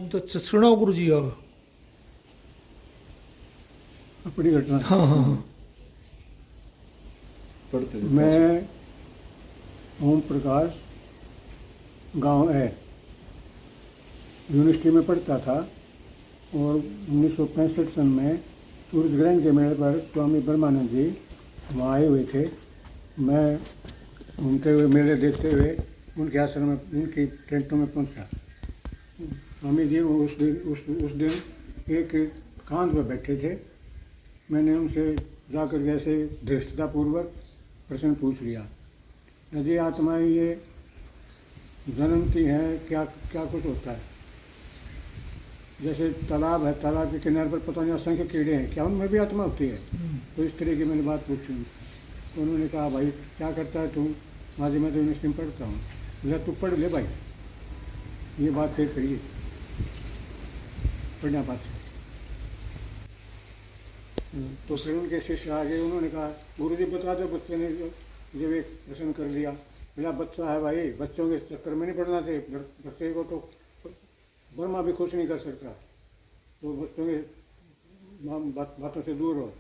तो सुनाओ गुरु जी आओ। अपनी घटना। हाँ हाँ हाँ। पढ़ते थे मैं ओम प्रकाश गांव है यूनिवर्सिटी में पढ़ता था और 1965 सन में सूरज ग्रहण के मेले पर स्वामी ब्रह्मानंद जी वहाँ आए हुए थे। मैं घूमते हुए मेले देखते हुए उनके आश्रम में उनकी टेंटों में पहुंचा। स्वामी जी उस दिन एक कांध पर बैठे थे। मैंने उनसे जाकर जैसे धृष्टतापूर्वक प्रश्न पूछ लिया, यदि आत्माएं ये जन्मती हैं क्या क्या कुछ होता है? जैसे तालाब है, तालाब के किनारे पर पता नहीं असंख्य कीड़े हैं, क्या उनमें भी आत्मा होती है? तो इस तरह की मैंने बात पूछी। तो उन्होंने कहा, भाई क्या करता है तू? आज मैं तो यूनिवर्सिटी में पढ़ता हूँ। बोला तू पढ़ ले भाई, ये बात फिर करिए, पढ़ना बात। तो फिर उनके शिष्य आ गए। उन्होंने कहा, गुरुजी बता दो, बच्चे ने जब एक प्रश्न कर दिया। बोला बच्चा है भाई, बच्चों के चक्कर में नहीं पड़ना चाहिए, बच्चे को तो ब्रह्मा भी खुश नहीं कर सकता, तो बच्चों के बातों से दूर रहो।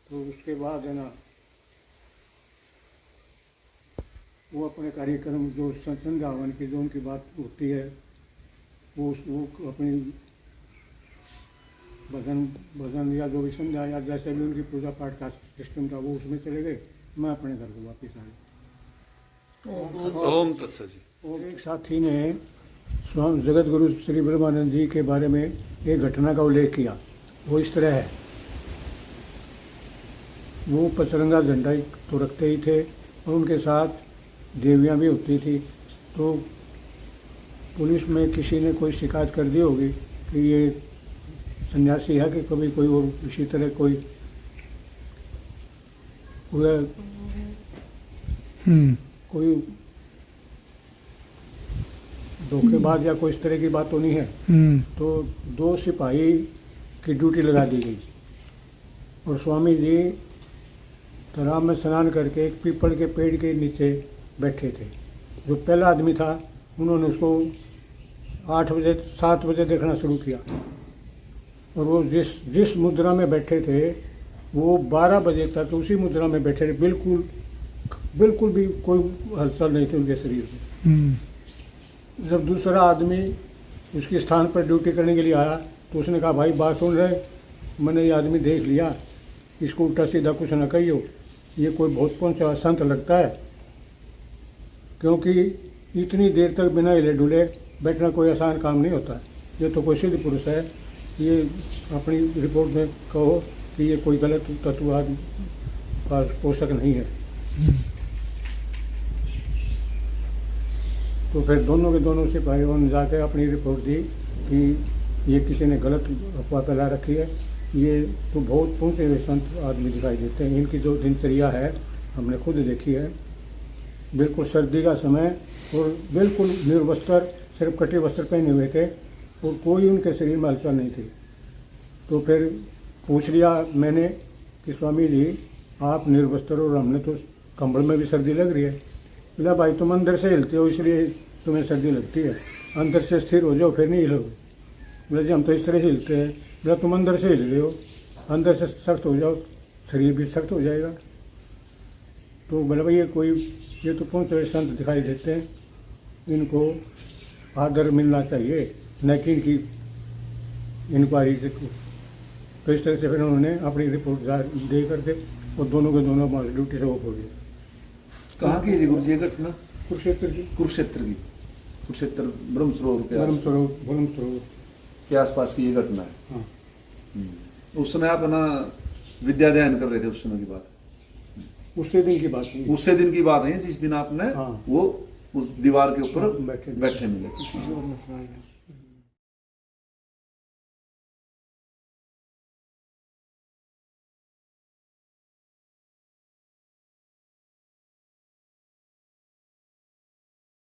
तो उसके बाद है ना वो अपने कार्यक्रम जो संध्या हवन की जो उनकी बात होती है वो अपनी भजन या जो भी संध्या या जैसे भी उनकी पूजा पाठ का सिस्टम था वो उसमें चले गए। मैं अपने घर को वापस आ गया। ओम तत्सत जी। और एक साथी ने स्वामी जगत गुरु श्री ब्रह्मानंद जी के बारे में एक घटना का उल्लेख किया। वो इस तरह है, वो पचरंगा झंडा तो रखते ही थे और उनके साथ देवियाँ भी होती थी। तो पुलिस में किसी ने कोई शिकायत कर दी होगी कि ये सन्यासी है कि कभी कोई और इसी तरह कोई धोखेबाज या कोई इस तरह की बात तो नहीं है। तो 2 सिपाही की ड्यूटी लगा दी गई और स्वामी जी तालाब में स्नान करके एक पीपल के पेड़ के नीचे बैठे थे। जो पहला आदमी था उन्होंने उसको 7 बजे देखना शुरू किया और वो जिस मुद्रा में बैठे थे वो 12 बजे तक उसी मुद्रा में बैठे थे। बिल्कुल भी कोई हलचल नहीं थी उनके शरीर में। जब दूसरा आदमी उसके स्थान पर ड्यूटी करने के लिए आया तो उसने कहा, भाई बात सुन रहे, मैंने ये आदमी देख लिया, इसको उल्टा सीधा कुछ न कहियो, ये कोई बहुत पहुंचा संत लगता है, क्योंकि इतनी देर तक बिना हिले डुले बैठना कोई आसान काम नहीं होता। ये तो कोई सिद्ध पुरुष है, ये अपनी रिपोर्ट में कहो कि ये कोई गलत तत्ववाद का पोषक नहीं है। तो फिर दोनों के दोनों सिपाहियों ने जाकर अपनी रिपोर्ट दी कि ये किसी ने गलत अफवाह फैला रखी है, ये तो बहुत पहुँचे हुए संत आदमी दिखाई देते हैं। इनकी जो दिनचर्या है हमने खुद देखी है, बिल्कुल सर्दी का समय और बिल्कुल निर्वस्त्र, सिर्फ कटे वस्त्र पहने हुए थे और कोई उनके शरीर में हलचल नहीं थी। तो फिर पूछ लिया मैंने कि स्वामी जी आप निर्वस्त्र और हमने तो कंबल में भी सर्दी लग रही है। बोला भाई तुम अंदर से हिलते हो इसलिए तुम्हें सर्दी लगती है, अंदर से स्थिर हो जाओ फिर नहीं हिलोगे। बोला जी हम तो इस तरह से हिलते हैं। बोला तुम अंदर से हिल रहे हो, अंदर से सख्त हो जाओ शरीर भी सख्त हो जाएगा। तो बोला भाई ये तो पहुँचे हुए संत दिखाई देते हैं, इनको आदर मिलना चाहिए, न कि इनकी इंक्वायरी से। तो इस तरह से फिर उन्होंने अपनी रिपोर्ट दे करके और दोनों के दोनों ड्यूटी से वो हो गए। कहाँ की जी गुरु जी ये घटना? कुरुक्षेत्र की। कुरुक्षेत्र की, कुरुक्षेत्र ब्रह्म सरोवर के आसपास की ये घटना है। हाँ। उस समय आप ना विद्या अध्ययन कर रहे थे, उस समय की बात? उससे दिन की बात है। उससे दिन की बात है जिस दिन आपने हाँ। वो उस दीवार के ऊपर बैठे मिले।